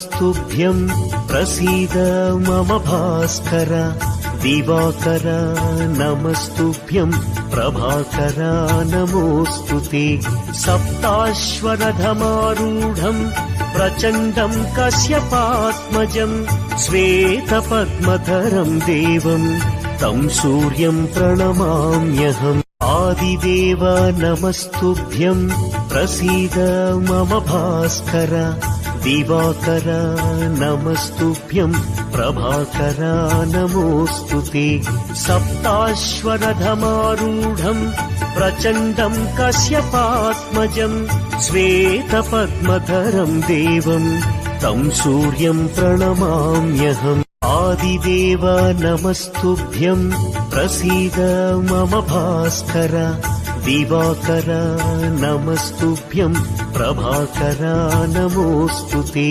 स्तुभ्यं प्रसीद मम भास्कर दिवाकर नमस्तुभ्यं प्रभाकर नमोऽस्तु ते सप्ताश्वरथमारूढं प्रचण्डं कश्यपात्मजं श्वेतपद्मधरं देवं तं सूर्यं प्रणमाम्यहम् आदिदेव नमस्तुभ्यं प्रसीद मम भास्कर दिवाकर नमस्तुभ्यं प्रभाकर नमोऽस्तु ते सप्ताश्वरथमारूढं प्रचण्डं कश्यपात्मजं श्वेतपद्मधरं देवं तं सूर्यं प्रणमाम्यहम् आदिदेव नमस्तुभ्यं प्रसीद मम भास्कर दिवाकर नमस्तुभ्यं प्रभाकर नमोऽस्तु ते